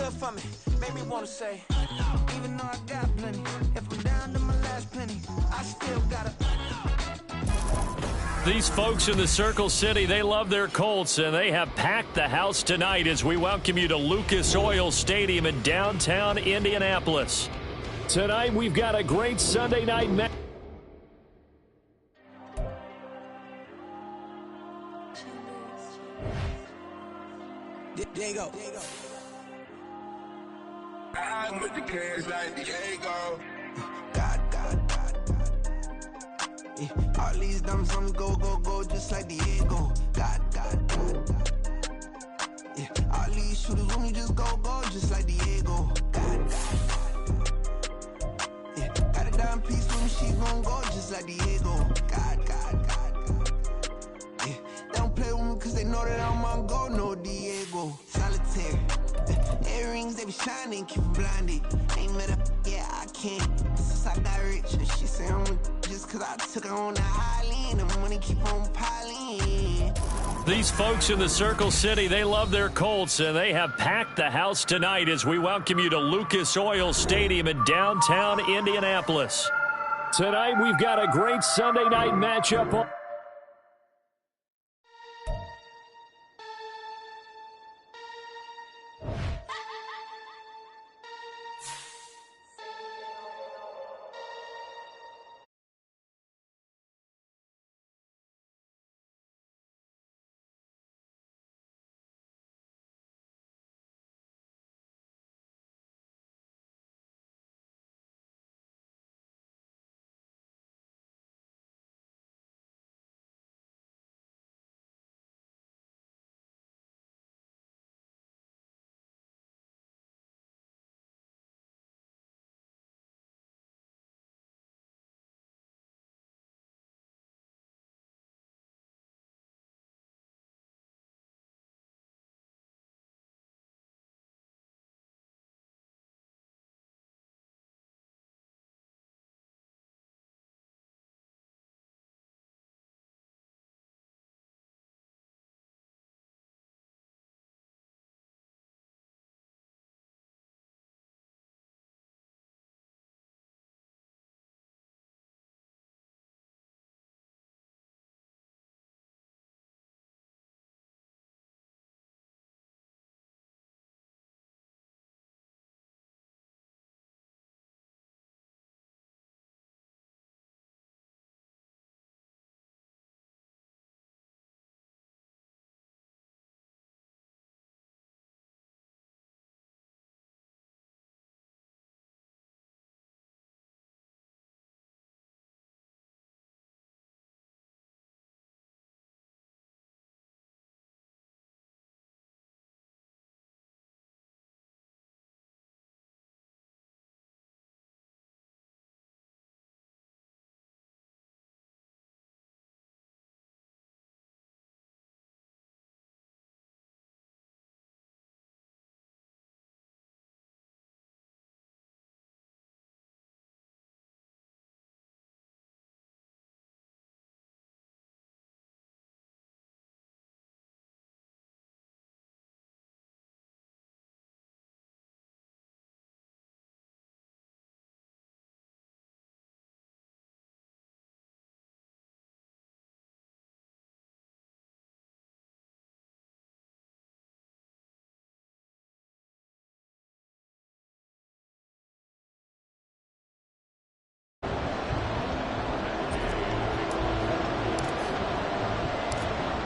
good for me. Made me wanna say, even though I got plenty, if I'm down to my last penny, I still gotta. These folks in the Circle City, they love their Colts, and they have packed the house tonight as we welcome you to Lucas Oil Stadium in downtown Indianapolis. Tonight, we've got a great Sunday night match. There you go. I'm with the kids like Diego. God. Yeah, all these dumb songs go, just like Diego. God. Yeah, all these shooters when we just go, just like Diego. God. Yeah, got a dime piece when she gon' go, just like Diego. God. Yeah, they don't play with me cause they know that I'm on go, no Diego. Solitaire. Earrings, they be shining, keep them blinded. Ain't met up, yeah, I can't. Since I got rich, and she say I'm just cause I took her on the island. The money keep on piling. These folks in the Circle City, they love their Colts, and they have packed the house tonight as we welcome you to Lucas Oil Stadium in downtown Indianapolis. Tonight, we've got a great Sunday night matchup.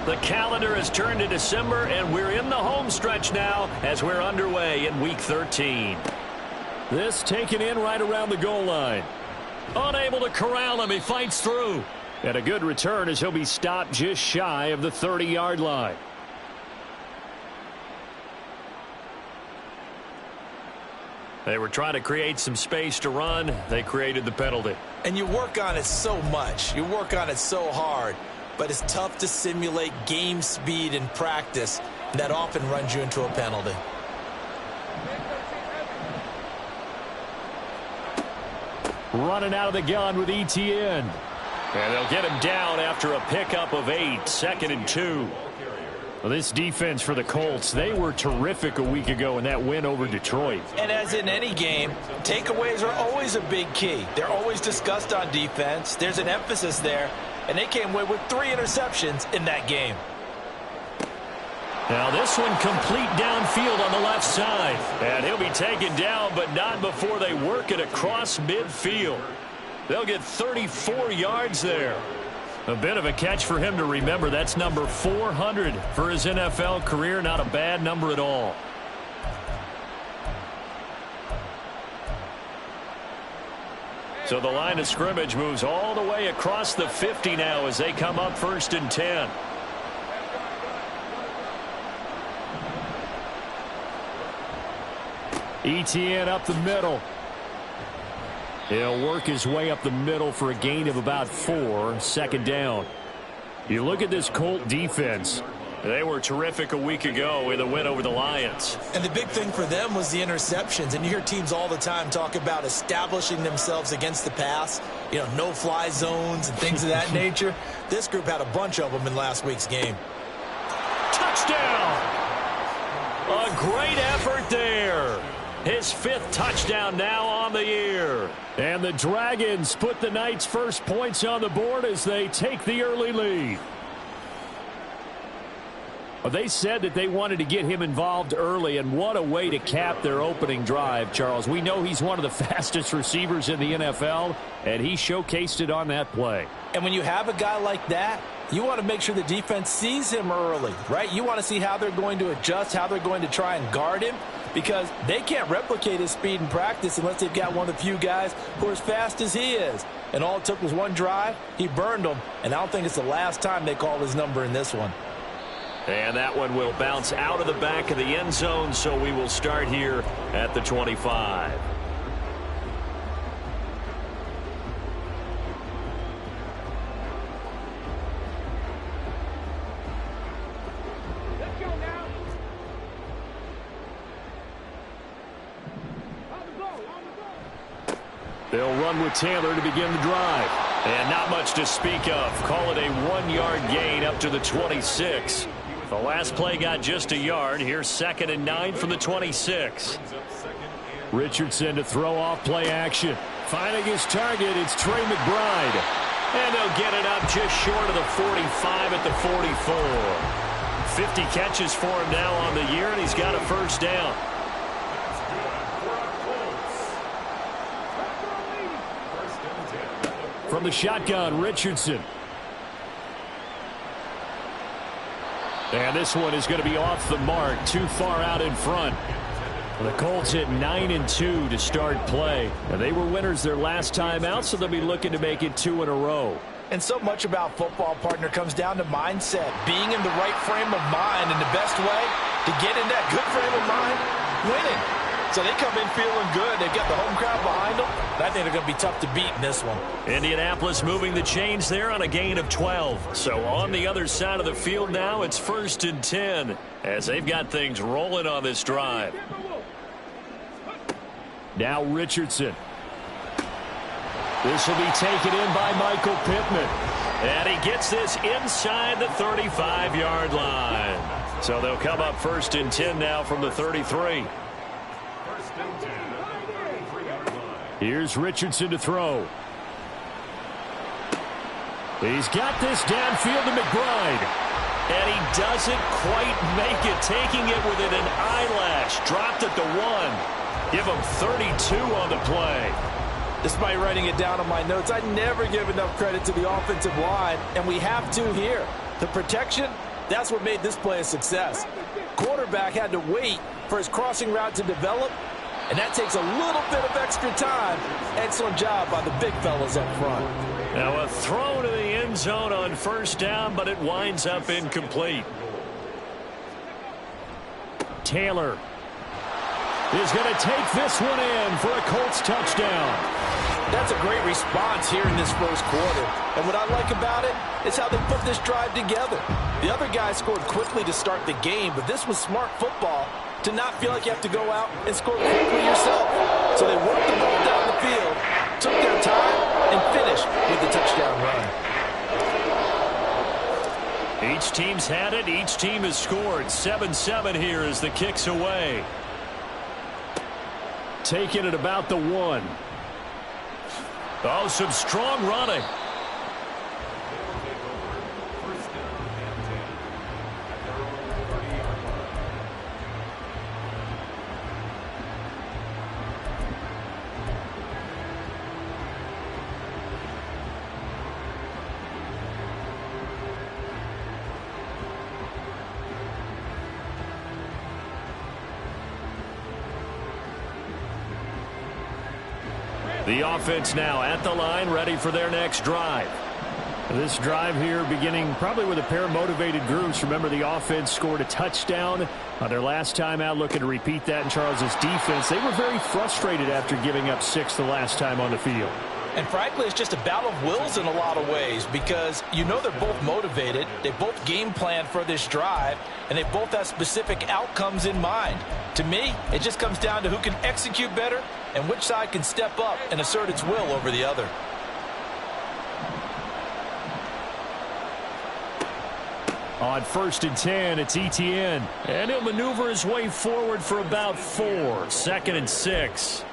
The calendar has turned to December, and we're in the home stretch now as we're underway in Week 13. This taken in right around the goal line. Unable to corral him, he fights through. And a good return as he'll be stopped just shy of the 30-yard line. They were trying to create some space to run. They created the penalty. And you work on it so much. You work on it so hard. But it's tough to simulate game speed in practice. That often runs you into a penalty. Running out of the gun with ETN. And they'll get him down after a pickup of 8, 2nd and 2. Well, this defense for the Colts, they were terrific a week ago in that win over Detroit. And as in any game, takeaways are always a big key. They're always discussed on defense. There's an emphasis there, and they came away with 3 interceptions in that game. Now this one complete downfield on the left side. And he'll be taken down, but not before they work it across midfield. They'll get 34 yards there. A bit of a catch for him to remember. That's number 400 for his NFL career. Not a bad number at all. So the line of scrimmage moves all the way across the 50 now as they come up 1st and 10. ETN up the middle. He'll work his way up the middle for a gain of about 4. 2nd down. You look at this Colt defense. They were terrific a week ago in the win over the Lions. And the big thing for them was the interceptions. And you hear teams all the time talk about establishing themselves against the pass. You know, no-fly zones and things of that nature. This group had a bunch of them in last week's game. Touchdown! A great effort there. His 5th touchdown now on the year. And the Dragons put the Knights' first points on the board as they take the early lead. Well, they said that they wanted to get him involved early, and what a way to cap their opening drive, Charles. We know he's one of the fastest receivers in the NFL, and he showcased it on that play. And when you have a guy like that, you want to make sure the defense sees him early, right? You want to see how they're going to adjust, how they're going to try and guard him, because they can't replicate his speed in practice unless they've got one of the few guys who are as fast as he is. And all it took was one drive. He burned them, and I don't think it's the last time they call his number in this one. And that one will bounce out of the back of the end zone, so we will start here at the 25. They'll run with Taylor to begin the drive. And not much to speak of. Call it a 1-yard gain up to the 26. The last play got just a yard. Here's 2nd and 9 from the 26. Richardson to throw off play action. Finding his target, it's Trey McBride. And they'll get it up just short of the 45 at the 44. 50 catches for him now on the year, and he's got a 1st down. From the shotgun, Richardson. And this one is going to be off the mark, too far out in front. The Colts at 9-2 to start play. And they were winners their last time out, so they'll be looking to make it 2 in a row. And so much about football, partner, comes down to mindset. Being in the right frame of mind, and the best way to get in that good frame of mind, winning. So they come in feeling good. They've got the home crowd behind them. And I think they're going to be tough to beat in this one. Indianapolis moving the chains there on a gain of 12. So on the other side of the field now, it's 1st and 10 as they've got things rolling on this drive. Now Richardson. This will be taken in by Michael Pittman. And he gets this inside the 35-yard line. So they'll come up 1st and 10 now from the 33. Here's Richardson to throw. He's got this downfield to McBride. And he doesn't quite make it, taking it within an eyelash. Dropped at the 1. Give him 32 on the play. Despite writing it down on my notes, I never give enough credit to the offensive line, and we have to here. The protection, that's what made this play a success. Quarterback had to wait for his crossing route to develop, and that takes a little bit of extra time. Excellent job by the big fellas up front. Now a throw to the end zone on 1st down, but it winds up incomplete. Taylor is going to take this one in for a Colts touchdown. That's a great response here in this first quarter. And what I like about it is how they put this drive together. The other guys scored quickly to start the game, but this was smart football to not feel like you have to go out and score quickly yourself. So they worked the ball down the field, took their time, and finished with the touchdown run. Each team's had it. Each team has scored. 7-7 here as the kick's away. Taking it about the 1. Oh, some strong running. The offense now at the line, ready for their next drive. This drive here beginning probably with a pair of motivated groups. Remember, the offense scored a touchdown on their last time out, looking to repeat that in Charles's defense. They were very frustrated after giving up 6 the last time on the field. And frankly, it's just a battle of wills in a lot of ways because you know they're both motivated. They both game plan for this drive, and they both have specific outcomes in mind. To me, it just comes down to who can execute better and which side can step up and assert its will over the other. On 1st and 10, it's ETN. And he'll maneuver his way forward for about 4. 2nd and 6.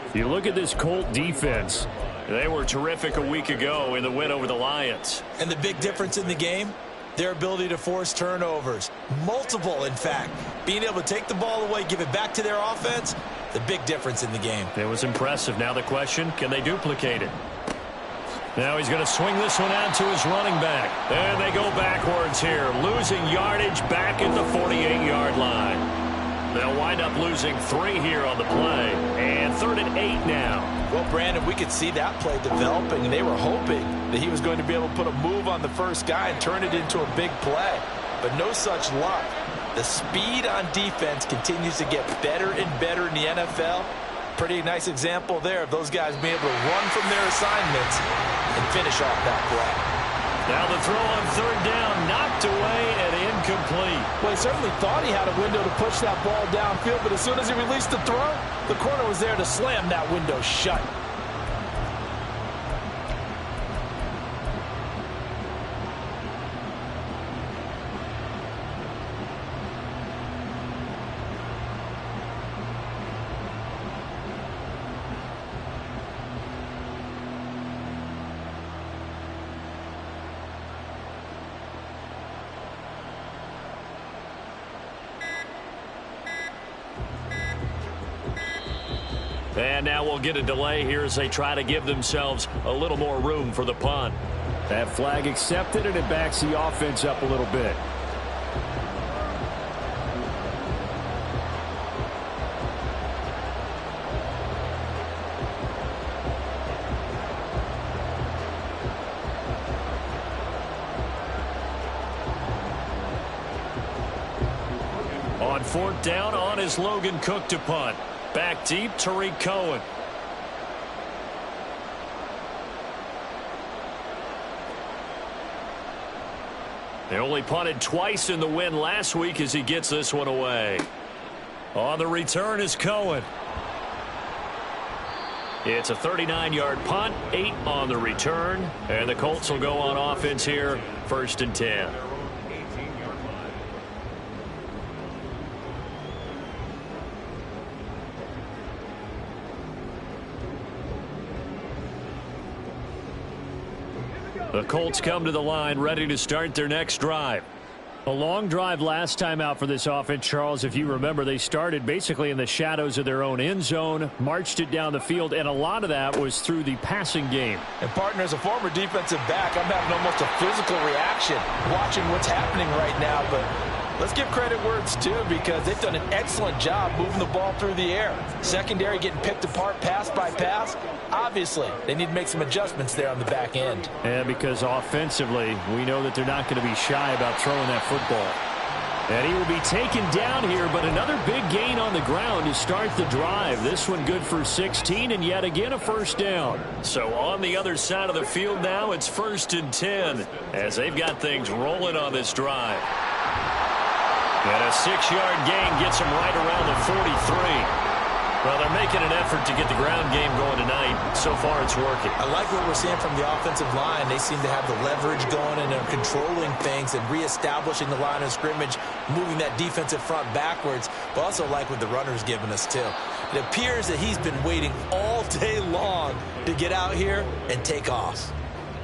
If you look at this Colt defense, they were terrific a week ago in the win over the Lions. And the big difference in the game, their ability to force turnovers. Multiple, in fact. Being able to take the ball away, give it back to their offense, the big difference in the game. It was impressive. Now the question, can they duplicate it? Now he's going to swing this one out to his running back. And they go backwards here, losing yardage back at the 48-yard line. They'll wind up losing 3 here on the play. And 3rd and 8 now. Well, Brandon, we could see that play developing. They were hoping that he was going to be able to put a move on the first guy and turn it into a big play. But no such luck. The speed on defense continues to get better and better in the NFL. Pretty nice example there of those guys being able to run from their assignments and finish off that play. Now the throw on 3rd down, knocked away and incomplete. Well, he certainly thought he had a window to push that ball downfield, but as soon as he released the throw, the corner was there to slam that window shut. And now we'll get a delay here as they try to give themselves a little more room for the punt. That flag accepted, and it backs the offense up a little bit. On 4th down, on is Logan Cook to punt. Back deep, Tariq Cohen. They only punted twice in the win last week as he gets this one away. On the return is Cohen. It's a 39-yard punt, 8 on the return, and the Colts will go on offense here, 1st and 10. The Colts come to the line ready to start their next drive. A long drive last time out for this offense, Charles. If you remember, they started basically in the shadows of their own end zone, marched it down the field, and a lot of that was through the passing game. And, partner, as a former defensive back, I'm having almost a physical reaction watching what's happening right now. But let's give credit where it's due because they've done an excellent job moving the ball through the air. Secondary getting picked apart pass by pass. Obviously, they need to make some adjustments there on the back end. And because offensively, we know that they're not going to be shy about throwing that football. And he will be taken down here, but another big gain on the ground to start the drive. This one good for 16, and yet again a 1st down. So on the other side of the field now, it's 1st and 10 as they've got things rolling on this drive. And a 6-yard gain gets them right around the 43. Well, they're making an effort to get the ground game going tonight. So far, it's working. I like what we're seeing from the offensive line. They seem to have the leverage going, and they're controlling things and reestablishing the line of scrimmage, moving that defensive front backwards, but also like what the runner's giving us, too. It appears that he's been waiting all day long to get out here and take off.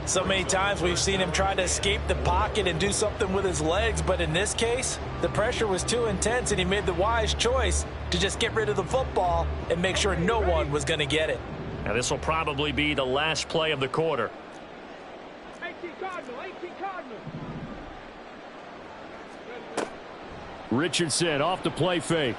So many times we've seen him try to escape the pocket and do something with his legs, but in this case, the pressure was too intense, and he made the wise choice to just get rid of the football and make sure no one was going to get it. Now, this will probably be the last play of the quarter. 18 Cardinal. Richardson off the play fake.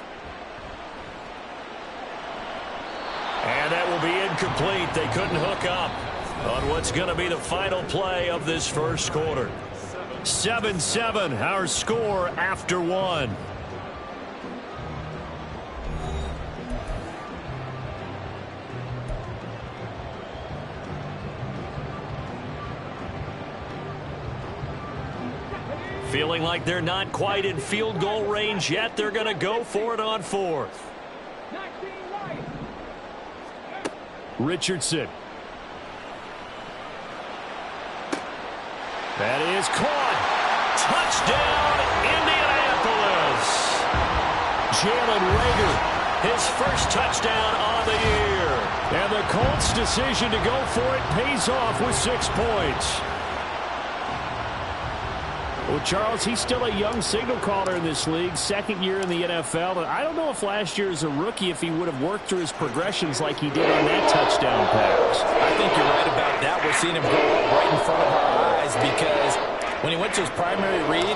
And that will be incomplete. They couldn't hook up on what's going to be the final play of this first quarter. 7-7, our score after one. Feeling like they're not quite in field goal range yet. They're going to go for it on fourth. Richardson. That is caught. Touchdown, Indianapolis. Jalen Reagor, his first touchdown on the year. And the Colts' decision to go for it pays off with 6 points. Well, Charles, he's still a young signal caller in this league, second year in the NFL. But I don't know if last year as a rookie, if he would have worked through his progressions like he did on that touchdown pass. I think you're right about that. We're seeing him grow up right in front of our eyes because when he went to his primary read,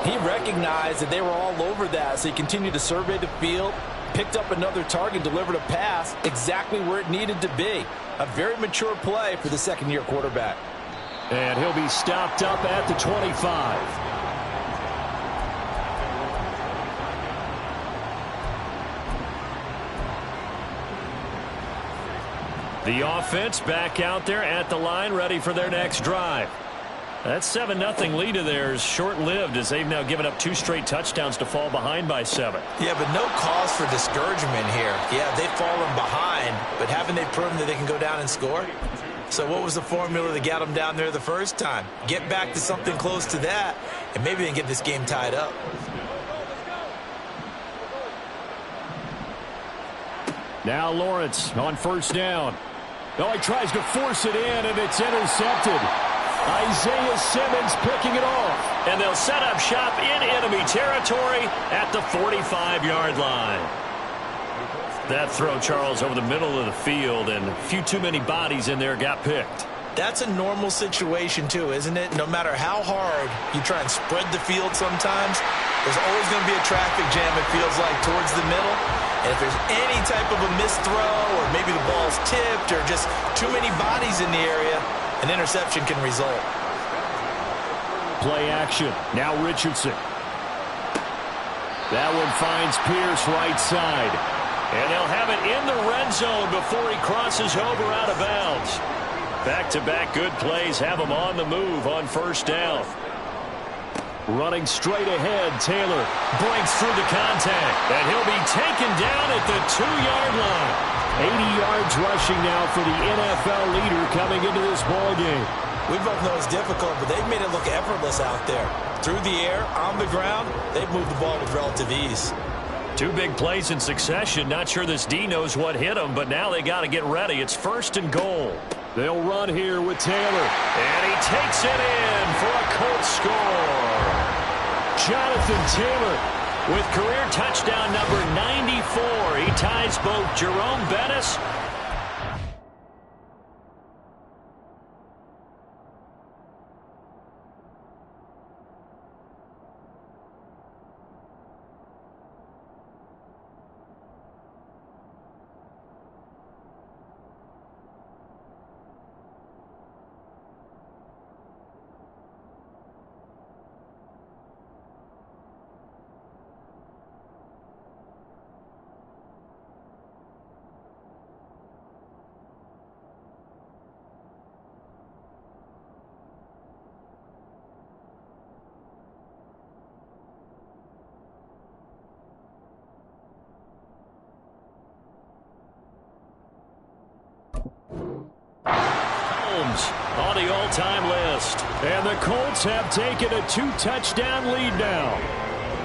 he recognized that they were all over that. So he continued to survey the field, picked up another target, delivered a pass exactly where it needed to be. A very mature play for the second-year quarterback. And he'll be stopped up at the 25. The offense back out there at the line, ready for their next drive. That 7-0 lead of theirs short-lived as they've now given up 2 straight touchdowns to fall behind by 7. Yeah, but no cause for discouragement here. Yeah, they've fallen behind, but haven't they proven that they can go down and score? So what was the formula that got them down there the first time? Get back to something close to that, and maybe they can get this game tied up. Now Lawrence on first down. Oh, he tries to force it in, and it's intercepted. Isaiah Simmons picking it off. And they'll set up shop in enemy territory at the 45-yard line. That throw, Charles, over the middle of the field, and a few too many bodies in there got picked. That's a normal situation, too, isn't it? No matter how hard you try and spread the field sometimes, there's always going to be a traffic jam, it feels like, towards the middle. And if there's any type of a missed throw, or maybe the ball's tipped, or just too many bodies in the area, an interception can result. Play action. Now Richardson. That one finds Pierce right side. And they'll have it in the red zone before he crosses over out of bounds. Back-to-back good plays have him on the move on first down. Running straight ahead, Taylor breaks through the contact. And he'll be taken down at the 2-yard line. 80 yards rushing now for the NFL leader coming into this ballgame. We both know it's difficult, but they've made it look effortless out there. Through the air, on the ground, they've moved the ball with relative ease. 2 big plays in succession. Not sure this D knows what hit him, but now they got to get ready. It's 1st and goal. They'll run here with Taylor. And he takes it in for a Colts score. Jonathan Taylor with career touchdown number 94. He ties both Jerome Bettis games on the all-time list. And the Colts have taken a 2-touchdown lead now.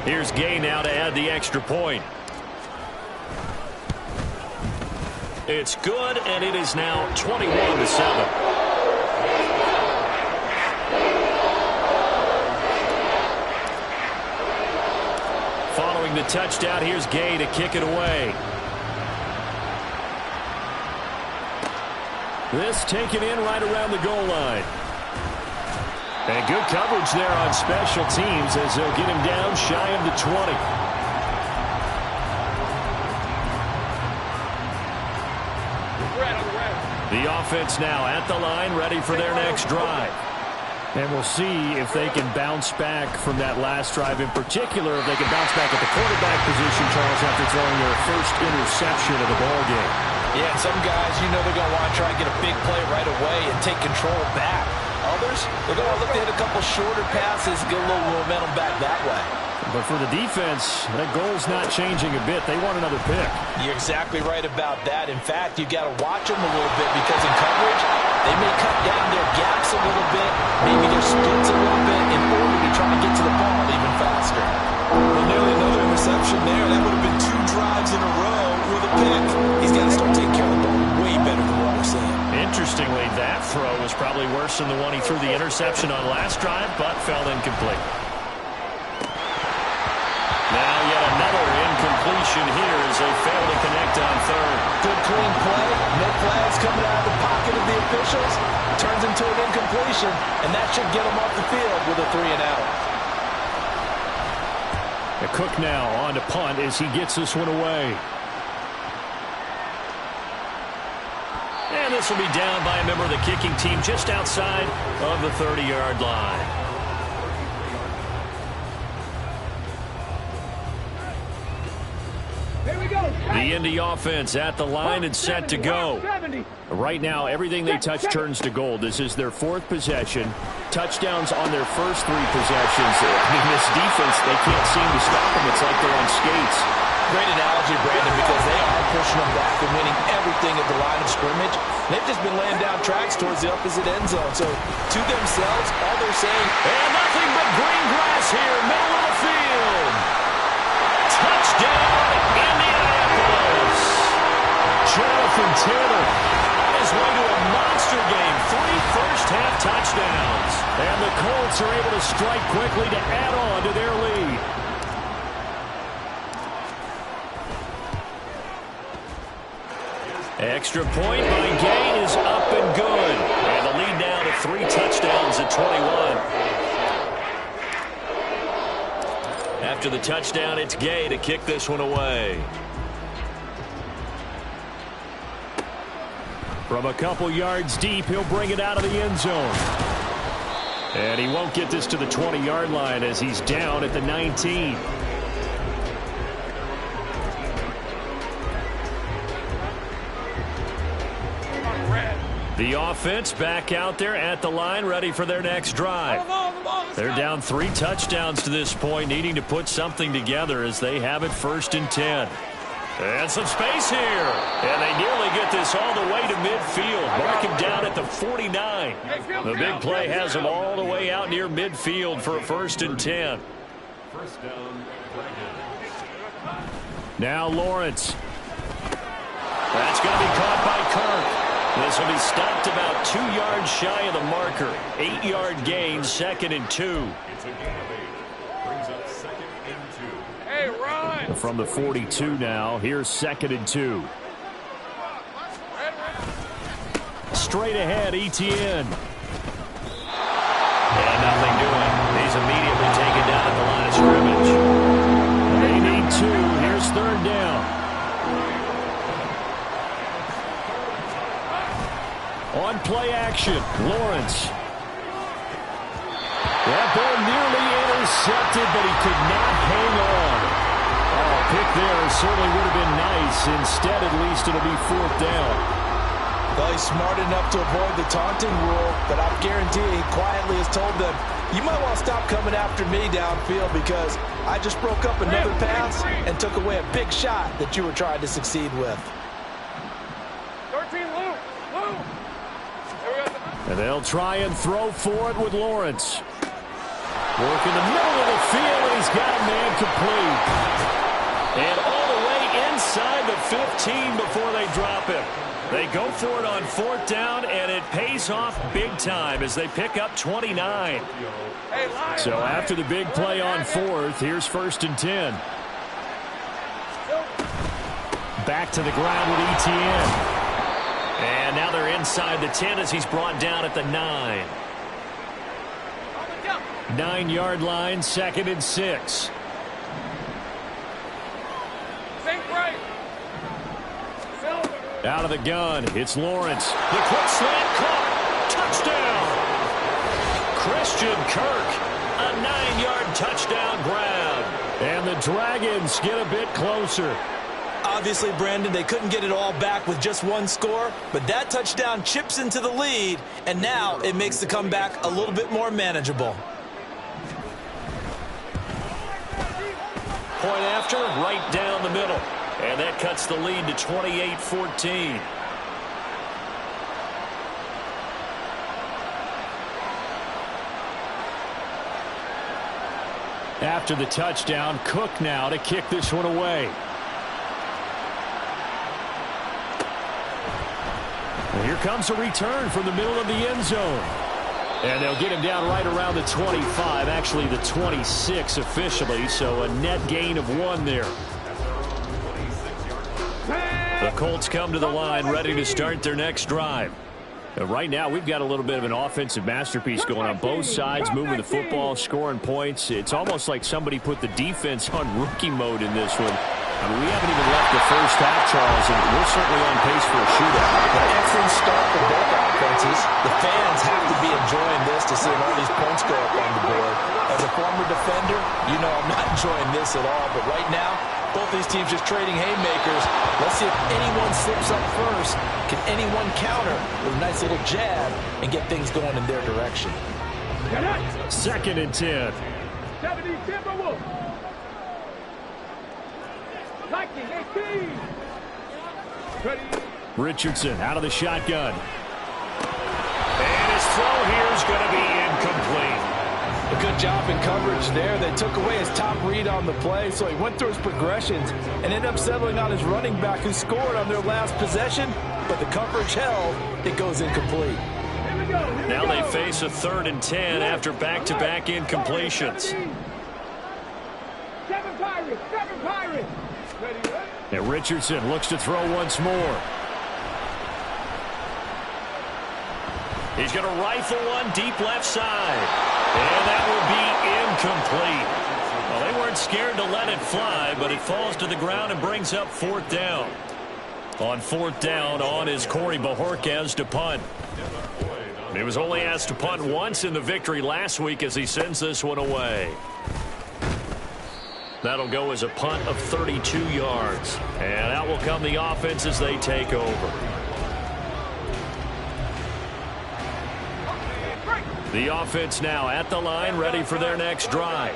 Here's Gay now to add the extra point. It's good, and it is now 21-7. Following the touchdown, here's Gay to kick it away. This taken in right around the goal line. And good coverage there on special teams as they'll get him down shy of the 20. The offense now at the line, ready for their next drive. And we'll see if they can bounce back from that last drive. In particular, if they can bounce back at the quarterback position, Charles, after throwing their first interception of the ball game. Yeah, some guys, you know they're going to want to try and get a big play right away and take control back. Others, they're going to look to hit a couple shorter passes, get a little momentum back that way. But for the defense, that goal's not changing a bit. They want another pick. You're exactly right about that. In fact, you've got to watch them a little bit because in coverage, they may cut down their gaps a little bit, maybe their splits a little bit in order to try and get to the ball even faster. Well, nearly another interception there. That would have been 2 drives in a row with a pick. He's got to start taking care of the ball way better than what we're seeing. Interestingly, that throw was probably worse than the one he threw the interception on last drive, but fell incomplete. Now yet another incompletion here as they fail to connect on third. Good clean play. No flags coming out of the pocket of the officials. Turns into an incompletion, and that should get them off the field with a 3-and-out. Cook now on to punt as he gets this one away. And this will be down by a member of the kicking team just outside of the 30-yard line. The Indy offense at the line and set to go. Right now, everything they touch turns to gold. This is their 4th possession. Touchdowns on their first 3 possessions. I mean, this defense, they can't seem to stop them. It's like they're on skates. Great analogy, Brandon, because they are pushing them back and winning everything at the line of scrimmage. They've just been laying down tracks towards the opposite end zone. So, to themselves, all they're saying, and nothing but green grass here, middle of the field. Touchdown, Indianapolis. Jonathan Taylor on his way to a monster game. 3 first-half touchdowns. And the Colts are able to strike quickly to add on to their lead. Extra point by Gay is up and good. And the lead now to 3 touchdowns at 21. After the touchdown, it's Gay to kick this one away. From a couple yards deep, he'll bring it out of the end zone. And he won't get this to the 20-yard line as he's down at the 19. The offense back out there at the line, ready for their next drive. They're down 3 touchdowns to this point, needing to put something together as they have it 1st and 10. And some space here. And they nearly get this all the way to midfield. Mark him down at the 49. The big play has him all the way out near midfield for a 1st and 10. Now Lawrence. That's going to be caught by Kirk. This will be stopped about 2 yards shy of the marker. 8-yard gain, 2nd and 2. Hey, run! From the 42 now, here's 2nd and 2. Straight ahead, Etienne. And nothing doing. He's immediately taken down at the line of scrimmage. They need 2. Here's 3rd down. On play action, Lawrence. That ball nearly intercepted, but he could not hang on. Oh, pick there certainly would have been nice. Instead, at least it'll be 4th down. Well, he's smart enough to avoid the taunting rule, but I guarantee he quietly has told them, you might want to stop coming after me downfield because I just broke up another pass and took away a big shot that you were trying to succeed with. 13, Lou. And they'll try and throw for it with Lawrence. Work in the middle of the field, and he's got a man complete. And all the way inside the 15 before they drop him. They go for it on 4th down, and it pays off big time as they pick up 29. So after the big play on 4th, here's 1st and 10. Back to the ground with ETN. And now they're inside the 10 as he's brought down at the 9. 9-yard line, 2nd and 6. Out of the gun, it's Lawrence. The quick slant caught. Touchdown. Christian Kirk, a 9-yard touchdown grab. And the Dragons get a bit closer. Obviously, Brandon, they couldn't get it all back with just one score, but that touchdown chips into the lead, and now it makes the comeback a little bit more manageable. Point after, right down the middle. And that cuts the lead to 28-14. After the touchdown, Cook now to kick this one away. And here comes a return from the middle of the end zone. And they'll get him down right around the 25, actually the 26 officially, so a net gain of 1 there. The Colts come to the line ready to start their next drive. Right now, we've got a little bit of an offensive masterpiece going on both sides, moving the football, scoring points. It's almost like somebody put the defense on rookie mode in this one. I mean, we haven't even left the first half, Charles, and we're certainly on pace for a shootout. An excellent start for both offenses. The fans have to be enjoying this to see all these points go up on the board. As a former defender, you know I'm not enjoying this at all, but right now, both these teams just trading haymakers. Let's see if anyone slips up first. Can anyone counter with a nice little jab and get things going in their direction? 2nd and 10. Richardson out of the shotgun. And his throw here is going to be incomplete. A good job in coverage there. They took away his top read on the play, so he went through his progressions and ended up settling on his running back who scored on their last possession, but the coverage held. It goes incomplete. Now they face a 3rd and 10 after back-to-back incompletions. And Richardson looks to throw once more. He's going to rifle one deep left side. And that will be incomplete. Well, they weren't scared to let it fly, but it falls to the ground and brings up 4th down. On 4th down, on is Corey Bajorquez to punt. He was only asked to punt once in the victory last week as he sends this one away. That'll go as a punt of 32 yards. And out will come the offense as they take over. The offense now at the line, ready for their next drive.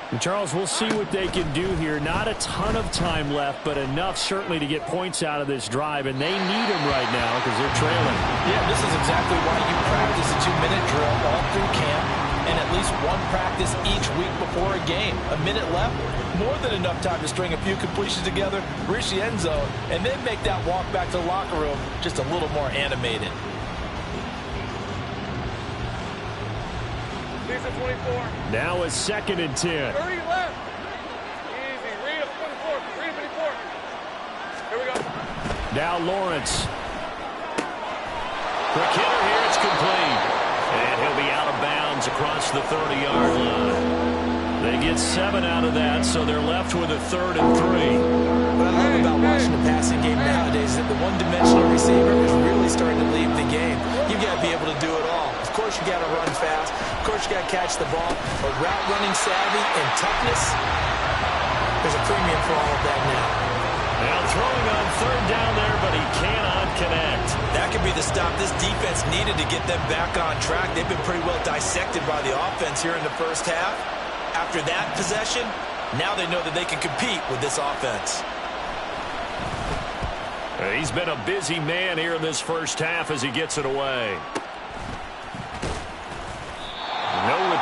And Charles, we'll see what they can do here. Not a ton of time left, but enough certainly to get points out of this drive, and they need them right now because they're trailing. Yeah, this is exactly why you practice a 2-minute drill all through camp and at least one practice each week before a game. A minute left, more than enough time to string a few completions together, reach the end zone, and then make that walk back to the locker room just a little more animated. 24. Now a 2nd and 10. 30 left. Easy. Read up 24. Read 24. Here we go. Now Lawrence. Quick hitter here. It's complete. And he'll be out of bounds across the 30-yard line. They get 7 out of that, so they're left with a 3rd and 3. What I love about watching the passing game nowadays is that the one-dimensional receiver is really starting to leave the game. You've got to be able to do it all. Of course, you got to run fast. Of course, you got to catch the ball. But route running savvy and toughness, there's a premium for all of that now. Now throwing on 3rd down there, but he cannot connect. That could be the stop this defense needed to get them back on track. They've been pretty well dissected by the offense here in the first half. After that possession, now they know that they can compete with this offense. He's been a busy man here in this first half as he gets it away.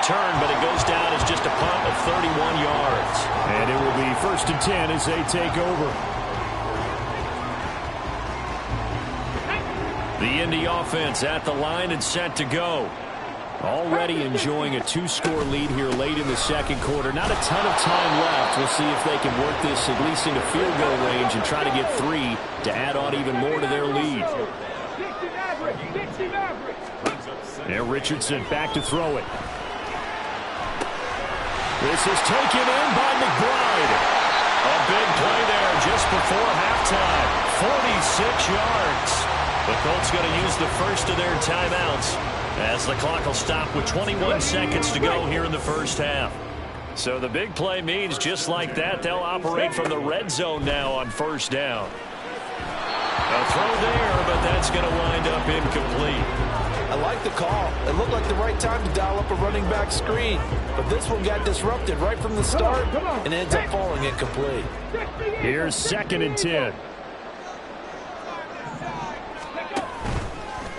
return, but it goes down as just a punt of 31 yards. And it will be 1st and 10 as they take over. The Indy offense at the line and set to go. Already enjoying a 2-score lead here late in the second quarter. Not a ton of time left. We'll see if they can work this at least into field goal range and try to get 3 to add on even more to their lead. And Richardson back to throw it. This is taken in by McBride. A big play there just before halftime. 46 yards. The Colts going to use the first of their timeouts as the clock will stop with 21 seconds to go here in the first half. So the big play means just like that, they'll operate from the red zone now on first down. A throw there, but that's going to wind up incomplete. I like the call. It looked like the right time to dial up a running back screen. But this one got disrupted right from the start and ends up falling incomplete. Here's 2nd and 10.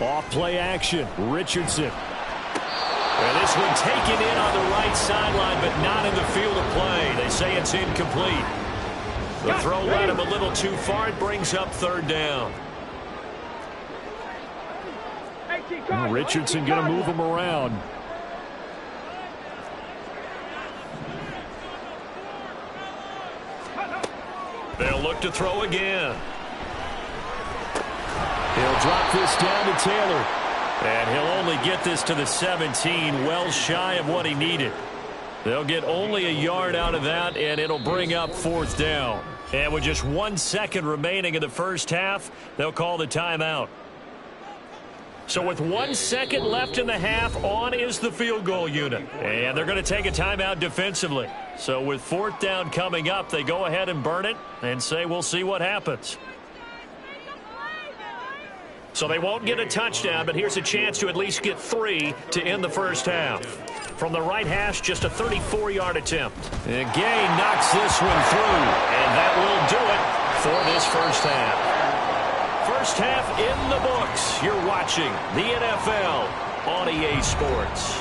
Off play action. Richardson. And this one taken in on the right sideline, but not in the field of play. They say it's incomplete. The throw led him a little too far. It brings up 3rd down. Richardson going to move him around. They'll look to throw again. He'll drop this down to Taylor. And he'll only get this to the 17, well shy of what he needed. They'll get only a yard out of that, and it'll bring up 4th down. And with just 1 second remaining in the first half, they'll call the timeout. So with 1 second left in the half, on is the field goal unit. And they're going to take a timeout defensively. So with 4th down coming up, they go ahead and burn it and say we'll see what happens. So they won't get a touchdown, but here's a chance to at least get 3 to end the first half. From the right hash, just a 34-yard attempt. And Gay knocks this one through, and that will do it for this first half. First half in the books. You're watching the NFL on EA Sports.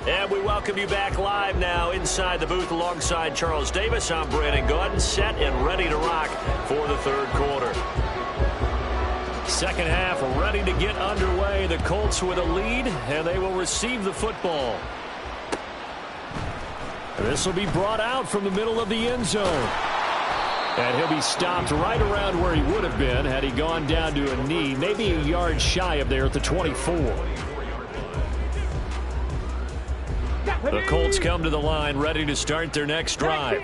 And we welcome you back live now inside the booth alongside Charles Davis. I'm Brandon Gaudin, set and ready to rock for the 3rd quarter. Second half ready to get underway. The Colts with a lead, and they will receive the football. This will be brought out from the middle of the end zone. And he'll be stopped right around where he would have been had he gone down to a knee, maybe a yard shy of there at the 24. The Colts come to the line ready to start their next drive.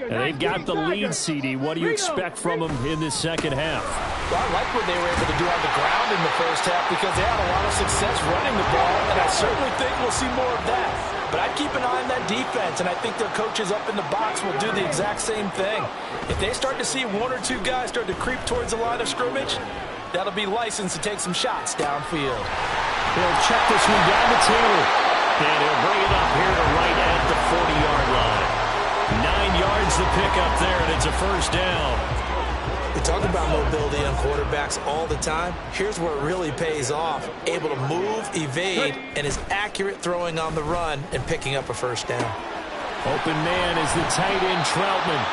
And they've got the lead, CD. What do you expect from them in this second half? Well, I like what they were able to do on the ground in the first half because they had a lot of success running the ball, and I certainly think we'll see more of that. But I'd keep an eye on that defense, and I think their coaches up in the box will do the exact same thing. If they start to see 1 or 2 guys start to creep towards the line of scrimmage, that'll be licensed to take some shots downfield. They'll check this one down to Taylor. And he'll bring it up here to right at the 40-yard line. 9 yards to pick up there, and it's a first down. We talk about mobility on quarterbacks all the time. Here's where it really pays off. Able to move, evade, and is accurate throwing on the run and picking up a first down. Open man is the tight end, Troutman.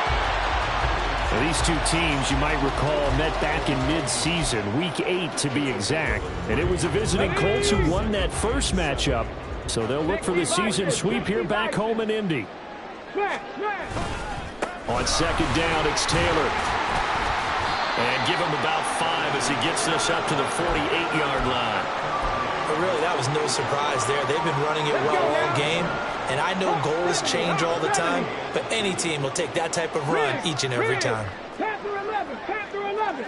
Now, these two teams, you might recall, met back in mid-season, Week 8 to be exact. And it was the visiting Colts who won that first matchup. So they'll look for the season sweep here back home in Indy. On second down, it's Taylor. And give him about 5 as he gets this up to the 48-yard line. But really, that was no surprise there. They've been running it well all game. And I know goals change all the time, but any team will take that type of run each and every time. Panther 11, Panther 11.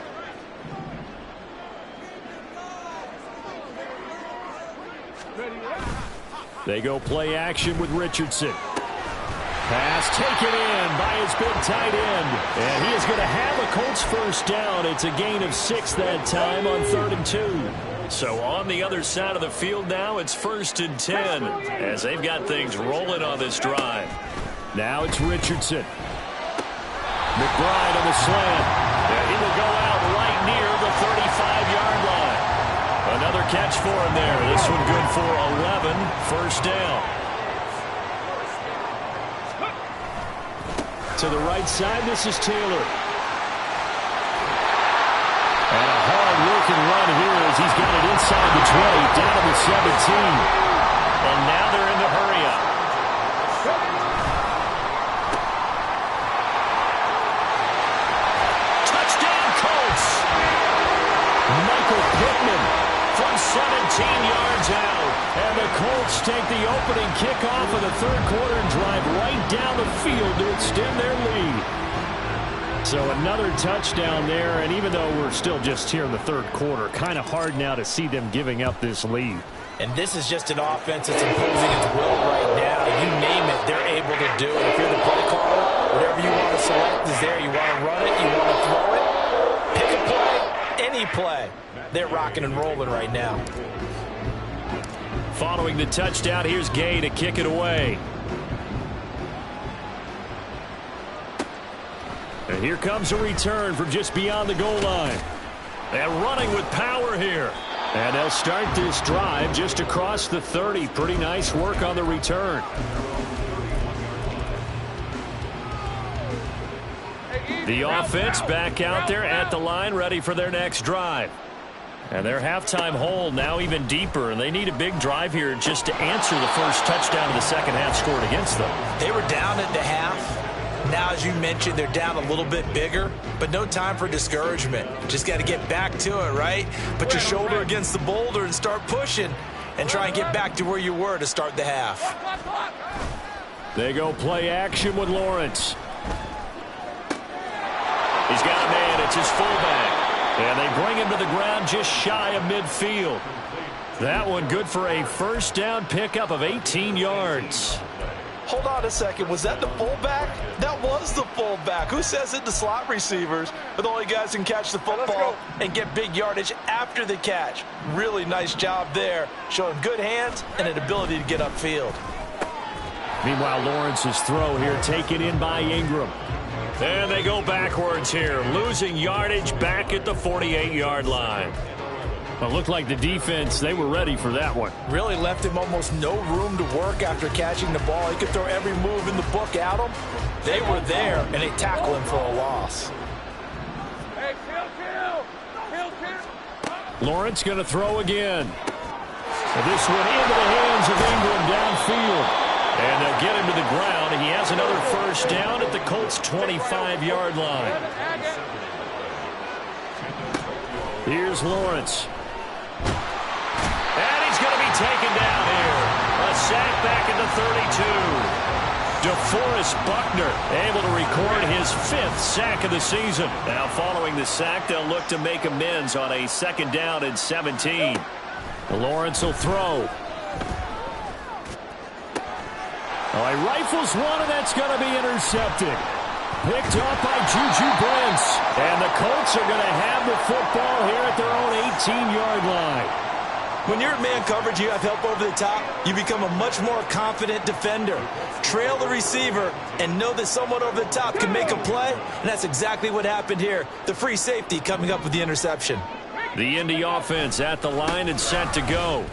They go play action with Richardson. Pass taken in by his big tight end. And he is going to have a Colts first down. It's a gain of 6 that time on 3rd and 2. So on the other side of the field now, it's 1st and 10 as they've got things rolling on this drive. Now it's Richardson. McBride on the slant. And he will go out right near the 35-yard line. Another catch for him there. This one good for 11. First down. To the right side, this is Taylor. And a hard-working run here as he's got it inside the 20, down to the 17. And now they're in the hurry-up. Touchdown, Colts! Michael Pittman from 17 yards out. And the Colts take the opening kickoff of the 3rd quarter and drive right down the field to extend their lead. So another touchdown there, and even though we're still just here in the 3rd quarter, kind of hard now to see them giving up this lead. And this is just an offense that's imposing its will right now. You name it, they're able to do it. If you're the play caller, whatever you want to select is there. You want to run it, you want to throw it, pick a play, any play. They're rocking and rolling right now. Following the touchdown, here's Gay to kick it away. And here comes a return from just beyond the goal line. And running with power here. And they'll start this drive just across the 30. Pretty nice work on the return. The offense back out there at the line, ready for their next drive. And their halftime hole now even deeper, and they need a big drive here just to answer the first touchdown of the second half scored against them. They were down at the half. Now, as you mentioned, they're down a little bit bigger, but no time for discouragement. Just got to get back to it, right? Put your shoulder against the boulder and start pushing and try and get back to where you were to start the half. They go play action with Lawrence. He's got a man. It's his fullback. And they bring him to the ground just shy of midfield. That one good for a first down pickup of 18 yards. Hold on a second. Was that the fullback? That was the fullback. Who says it? The slot receivers are the only guys who can catch the football and get big yardage after the catch. Really nice job there, showing good hands and an ability to get upfield. Meanwhile, Lawrence's throw here taken in by Ingram. And they go backwards here, losing yardage back at the 48-yard line. Well, it looked like the defense, they were ready for that one. Really left him almost no room to work after catching the ball. He could throw every move in the book at him. They were there, and they tackled him for a loss. Hey, kill. Lawrence going to throw again. And this one into the hands of Ingram downfield. And they'll get him to the ground. He has another first down at the Colts' 25-yard line. Here's Lawrence. And he's going to be taken down here. A sack back at the 32. DeForest Buckner able to record his 5th sack of the season. Now following the sack, they'll look to make amends on a 2nd down and 17. Lawrence will throw. Oh, he rifles one, and that's going to be intercepted. Picked up by Juju Brents. And the Colts are going to have the football here at their own 18-yard line. When you're in man coverage, you have help over the top, you become a much more confident defender. Trail the receiver and know that someone over the top can make a play, and that's exactly what happened here. The free safety coming up with the interception. The Indy offense at the line and set to go.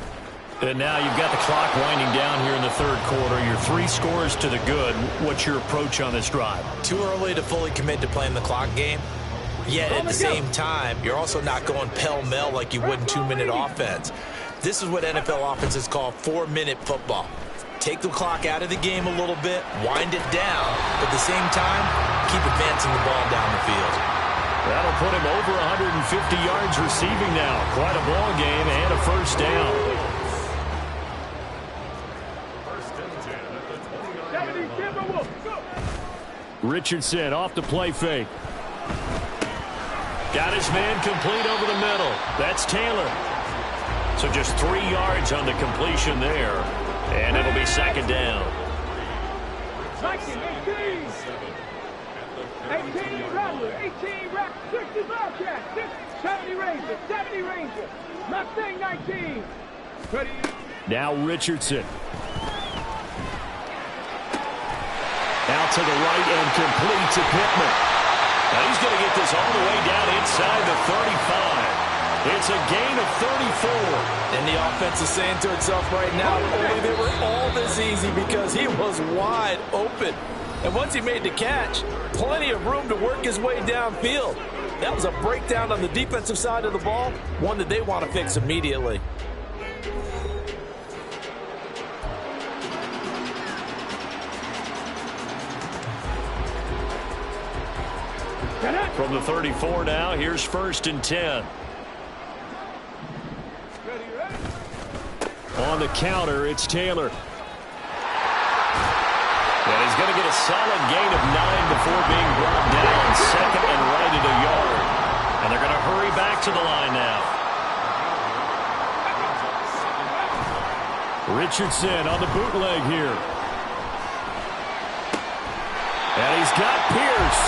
And now you've got the clock winding down here in the 3rd quarter. You're 3 scores to the good. What's your approach on this drive? Too early to fully commit to playing the clock game. Yet at the same time, you're also not going pell-mell like you would in 2-minute offense. This is what NFL offenses call 4-minute football. Take the clock out of the game a little bit, wind it down, but at the same time, keep advancing the ball down the field. That'll put him over 150 yards receiving now. Quite a ball game and a first down. Richardson off the play fake. Got his man complete over the middle. That's Taylor. So just 3 yards on the completion there. And it'll be 2nd down. 60 Bobcat, 70 Ranger, 70 Ranger. Mustang 19. Ready. Now Richardson. Out to the right and complete to Pittman. Now he's going to get this all the way down inside the 35. It's a gain of 34. And the offense is saying to itself right now, only they were all this easy because he was wide open. And once he made the catch, plenty of room to work his way downfield. That was a breakdown on the defensive side of the ball, one that they want to fix immediately. From the 34 now, here's 1st and 10. On the counter, it's Taylor. And he's going to get a solid gain of 9 before being brought down. 2nd and right at a yard. And they're going to hurry back to the line now. Richardson on the bootleg here. And he's got Pierce.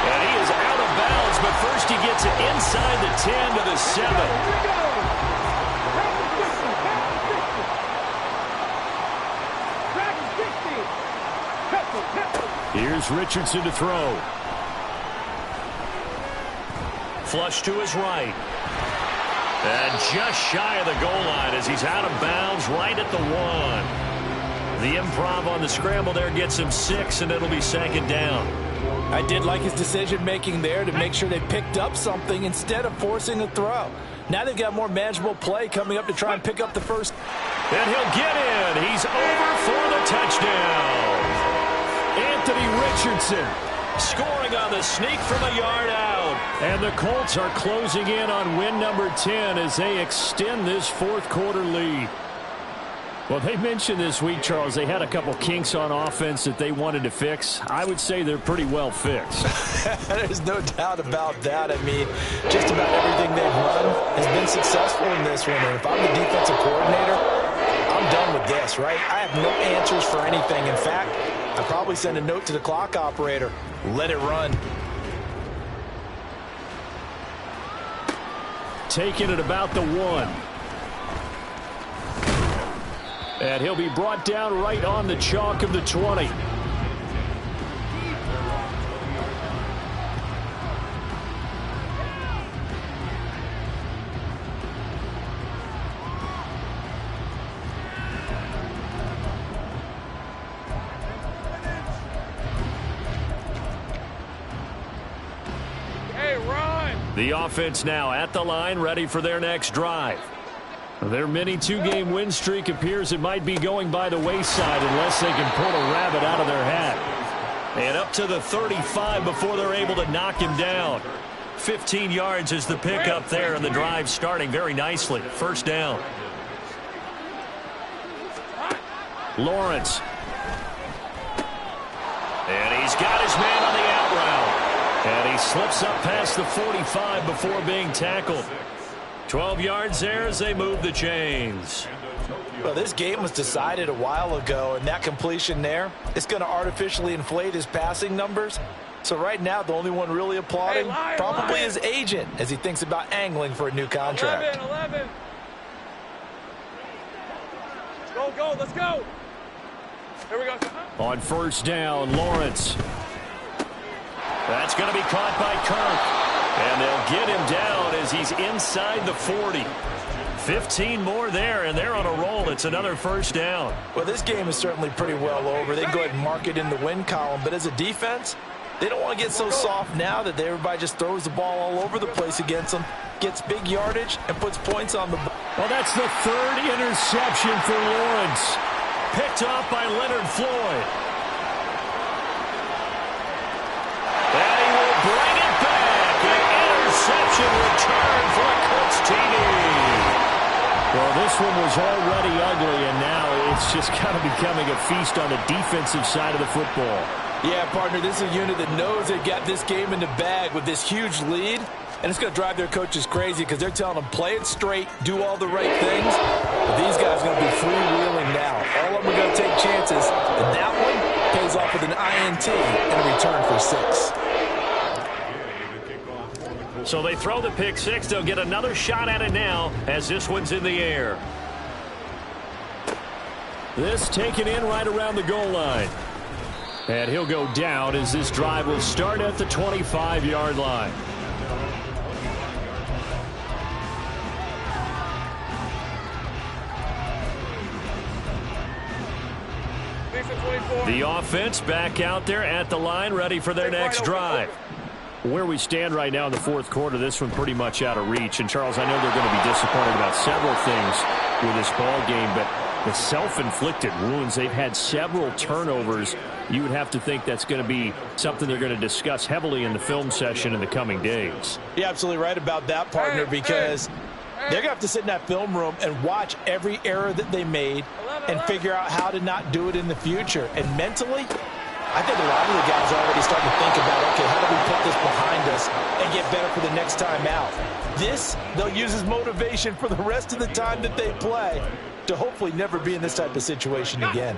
And he is out of bounds, but first he gets it inside the 10 to the 7. Here's Richardson to throw. Flush to his right. And just shy of the goal line as he's out of bounds right at the 1. The improv on the scramble there gets him 6, and it'll be 2nd down. I did like his decision-making there to make sure they picked up something instead of forcing a throw. Now they've got more manageable play coming up to try and pick up the first. And he'll get in. He's over for the touchdown. Anthony Richardson scoring on the sneak from a yard out. And the Colts are closing in on win number 10 as they extend this 4th quarter lead. Well, they mentioned this week, Charles, they had a couple kinks on offense that they wanted to fix. I would say they're pretty well fixed. There's no doubt about that. I mean, just about everything they've run has been successful in this one. And if I'm the defensive coordinator, I'm done with this, right? I have no answers for anything. In fact, I'd probably send a note to the clock operator. Let it run. Taking it about the 1. And he'll be brought down right on the chalk of the 20. Hey, run! The offense now at the line, ready for their next drive. Their mini 2-game win streak appears it might be going by the wayside unless they can pull a rabbit out of their hat. And up to the 35 before they're able to knock him down. 15 yards is the pickup there, and the drive starting very nicely. 1st down. Lawrence. And he's got his man on the out route. And he slips up past the 45 before being tackled. 12 yards there as they move the chains. Well, this game was decided a while ago, and that completion there, it's going to artificially inflate his passing numbers. So right now, the only one really applauding probably his agent as he thinks about angling for a new contract. 11. Go, let's go. Here we go. On 1st down, Lawrence. That's going to be caught by Kirk. And they'll get him down as he's inside the 40. 15 more there, and they're on a roll. It's another 1st down. Well, this game is certainly pretty well over. They can go ahead and mark it in the win column. But as a defense, they don't want to get so soft now that everybody just throws the ball all over the place against them, gets big yardage, and puts points on the board. Well, that's the 3rd interception for Lawrence. Picked off by Leonard Floyd. And he will bring it back. An interception return for a Colts TD. Well, this one was already ugly, and now it's just kind of becoming a feast on the defensive side of the football. Yeah, partner, this is a unit that knows they got this game in the bag with this huge lead, and it's going to drive their coaches crazy because they're telling them, play it straight, do all the right things. But these guys are going to be freewheeling now. All of them are going to take chances, and that one pays off with an INT and a return for 6. So they throw the pick six. They'll get another shot at it now as this one's in the air. This taken in right around the goal line. And he'll go down as this drive will start at the 25-yard line. The offense back out there at the line, ready for their next drive. Where we stand right now in the fourth quarter, this one pretty much out of reach. And, Charles, I know they're going to be disappointed about several things with this ball game, but the self-inflicted wounds, they've had several turnovers. You would have to think that's going to be something they're going to discuss heavily in the film session in the coming days. You're absolutely right about that, partner, because they're going to have to sit in that film room and watch every error that they made and figure out how to not do it in the future. And mentally, I think a lot of the guys are already starting to think about, okay, how do we put this behind us and get better for the next time out? This, they'll use as motivation for the rest of the time that they play to hopefully never be in this type of situation again.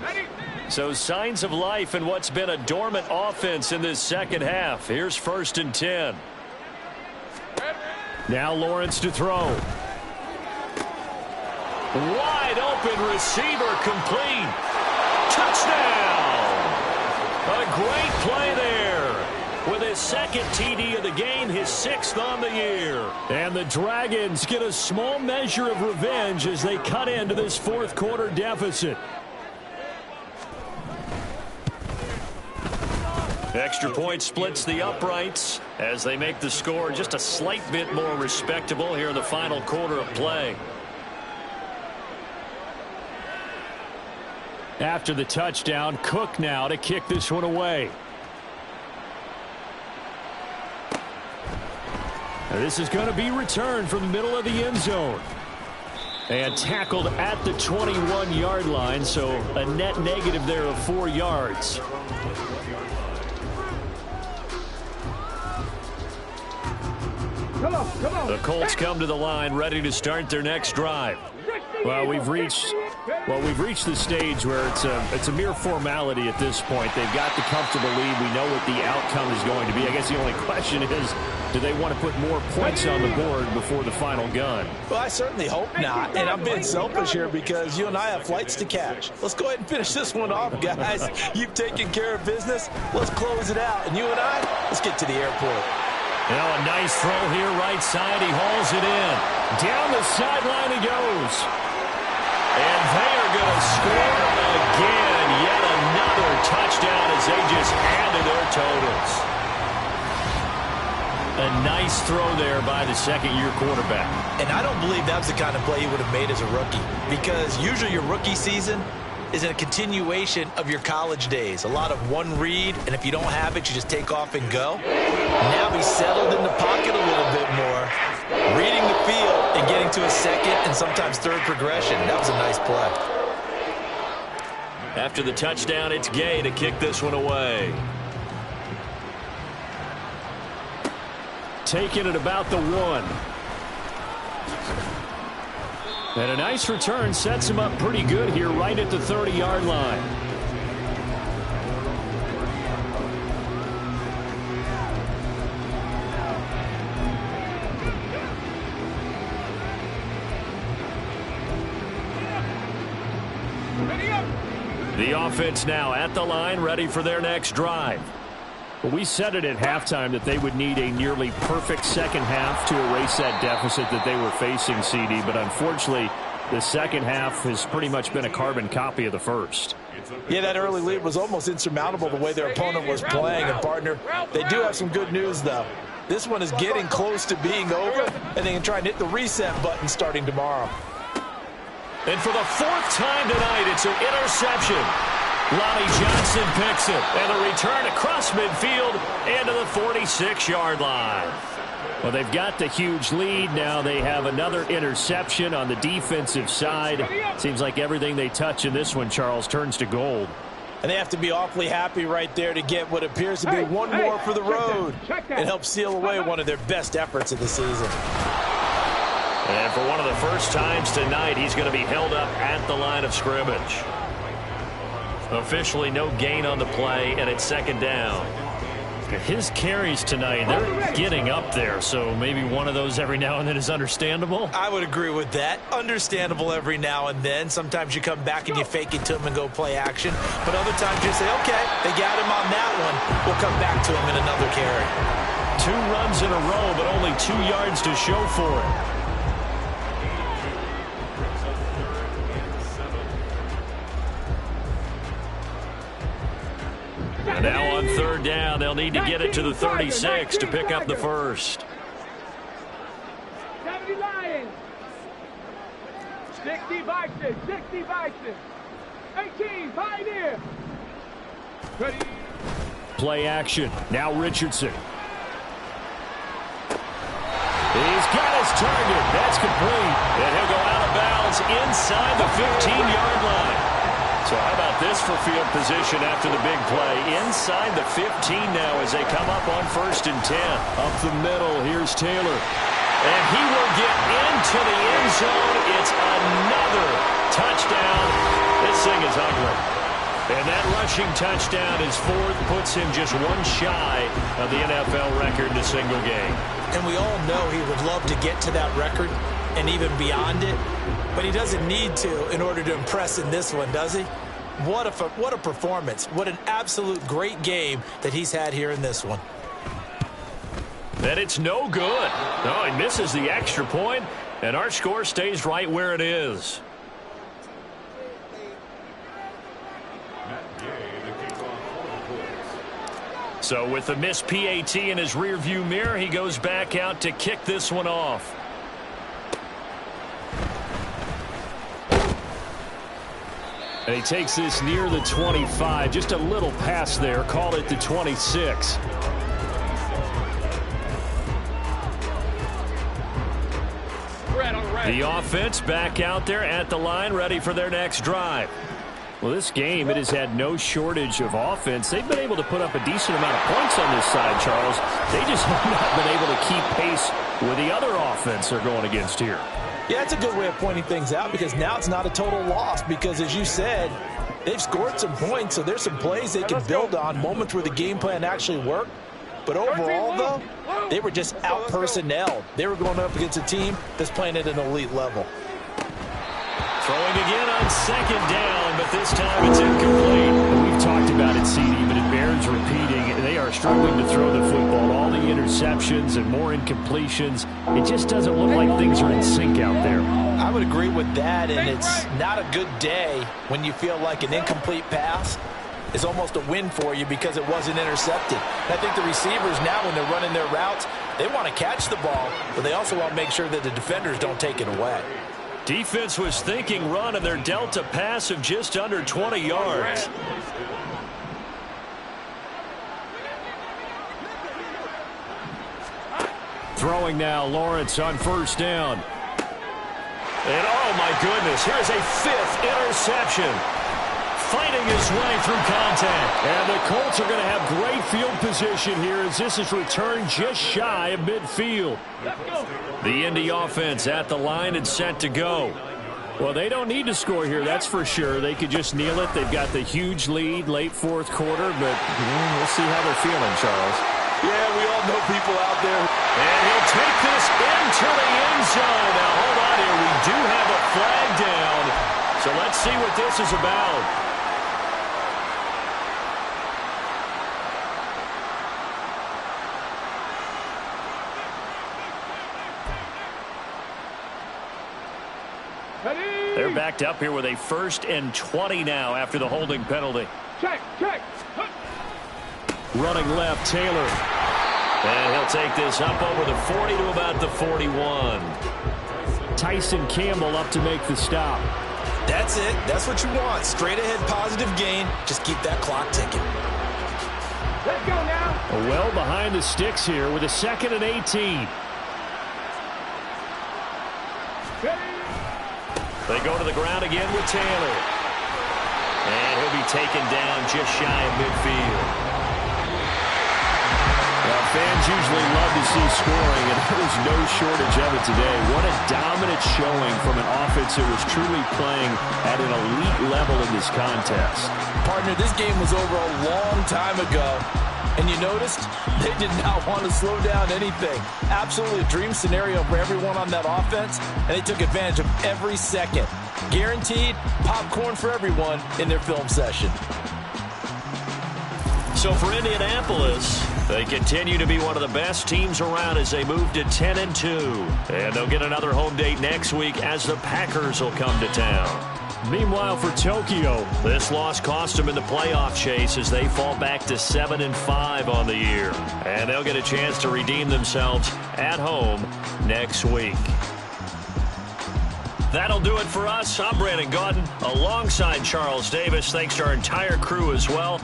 So signs of life in what's been a dormant offense in this second half. Here's 1st and 10. Now Lawrence to throw. Wide open receiver complete. Touchdown! A great play there. With his second TD of the game, his 6th on the year. And the Dragons get a small measure of revenge as they cut into this fourth quarter deficit. Extra point splits the uprights as they make the score just a slight bit more respectable here in the final quarter of play. After the touchdown, Cook now to kick this one away. This is going to be returned from the middle of the end zone. And tackled at the 21-yard line, so a net negative there of 4 yards. The Colts come to the line ready to start their next drive. Well, we've reached the stage where it's a mere formality at this point. They've got the comfortable lead. We know what the outcome is going to be. I guess the only question is, do they want to put more points on the board before the final gun? Well, I certainly hope not. And I'm being selfish here because you and I have flights to catch. Let's go ahead and finish this one off, guys. You've taken care of business. Let's close it out. And you and I, let's get to the airport. Now a nice throw here, right side. He hauls it in. Down the sideline he goes. And they are going to score again. Yet another touchdown as they just add to their totals. A nice throw there by the second-year quarterback. And I don't believe that's the kind of play he would have made as a rookie, because usually your rookie season is a continuation of your college days. A lot of one read, and if you don't have it, you just take off and go. Now he's settled in the pocket a little bit more, reading the field and getting to a second and sometimes third progression. That was a nice play. After the touchdown, it's Gay to kick this one away. Taking it about the 1. And a nice return sets him up pretty good here right at the 30-yard line. The offense now at the line, ready for their next drive. Well, we said it at halftime that they would need a nearly perfect second half to erase that deficit that they were facing, CD. But unfortunately, the second half has pretty much been a carbon copy of the first. Yeah, that early lead was almost insurmountable the way their opponent was playing. And, partner, they do have some good news, though. This one is getting close to being over, and they can try and hit the reset button starting tomorrow. And for the 4th time tonight, it's an interception. Lonnie Johnson picks it, and a return across midfield into the 46-yard line. Well, they've got the huge lead. Now they have another interception on the defensive side. Seems like everything they touch in this one, Charles, turns to gold. And they have to be awfully happy right there to get what appears to be one more for the road and help seal away one of their best efforts of the season. And for one of the first times tonight, he's going to be held up at the line of scrimmage. Officially no gain on the play, and it's 2nd down. His carries tonight, they're getting up there, so maybe one of those every now and then is understandable. I would agree with that. Understandable every now and then. Sometimes you come back and you fake it to him and go play action. But other times you say, okay, they got him on that one. We'll come back to him in another carry. 2 runs in a row, but only 2 yards to show for it. And now on 3rd down, they'll need to get it to the 36 to pick up the first. 70 Lions. 60 Bison. 60 Bison. 18 Pioneer. Ready. Play action. Now Richardson. He's got his target. That's complete. And he'll go out of bounds inside the 15-yard line. So how about this for field position after the big play? Inside the 15 now as they come up on 1st and 10. Up the middle, here's Taylor. And he will get into the end zone. It's another touchdown. This thing is ugly. And that rushing touchdown is 4th, puts him just 1 shy of the NFL record in a single game. And we all know he would love to get to that record and even beyond it. But he doesn't need to in order to impress in this one, does he? What a performance. What an absolute great game that he's had here in this one. And it's no good. No, he misses the extra point, and our score stays right where it is. So with the missed PAT in his rearview mirror, he goes back out to kick this one off. And he takes this near the 25. Just a little pass there. Call it the 26. The offense back out there at the line, ready for their next drive. Well, this game, it has had no shortage of offense. They've been able to put up a decent amount of points on this side, Charles. They just have not been able to keep pace with the other offense they're going against here. Yeah, that's a good way of pointing things out because now it's not a total loss because, as you said, they've scored some points, so there's some plays they can build on, moments where the game plan actually worked. But overall, though, they were just out-personnelled. They were going up against a team that's playing at an elite level. Throwing again on 2nd down, but this time it's incomplete. We've talked about it, CD, but it bears repeating. They are struggling to throw the football. All the interceptions and more incompletions. It just doesn't look like things are in sync out there. I would agree with that, and it's not a good day when you feel like an incomplete pass is almost a win for you because it wasn't intercepted. And I think the receivers now, when they're running their routes, they want to catch the ball, but they also want to make sure that the defenders don't take it away. Defense was thinking run, and they're dealt a pass of just under 20 yards. Throwing now, Lawrence on 1st down. And oh my goodness, here's a 5th interception. Fighting his way through contact. And the Colts are going to have great field position here as this is returned just shy of midfield. The Indy offense at the line and set to go. Well, they don't need to score here, that's for sure. They could just kneel it. They've got the huge lead late 4th quarter, but we'll see how they're feeling, Charles. Yeah, we all know people out there. And he'll take this into the end zone. Now, hold on here. We do have a flag down. So let's see what this is about. They're backed up here with a 1st and 20 now after the holding penalty. Check. Running left, Taylor. And he'll take this up over the 40 to about the 41. Tyson Campbell up to make the stop. That's it. That's what you want. Straight ahead positive gain. Just keep that clock ticking. Let's go now. Well behind the sticks here with a 2nd and 18. They go to the ground again with Taylor. And he'll be taken down just shy of midfield. A Fans usually love to see scoring, and there was no shortage of it today. What a dominant showing from an offense that was truly playing at an elite level in this contest. Partner, this game was over a long time ago, and you noticed they did not want to slow down anything. Absolutely a dream scenario for everyone on that offense, and they took advantage of every second. Guaranteed popcorn for everyone in their film session. So for Indianapolis, they continue to be one of the best teams around as they move to 10-2. And they'll get another home date next week as the Packers will come to town. Meanwhile, for Tokyo, this loss cost them in the playoff chase as they fall back to 7-5 on the year. And they'll get a chance to redeem themselves at home next week. That'll do it for us. I'm Brandon Gaudin alongside Charles Davis. Thanks to our entire crew as well.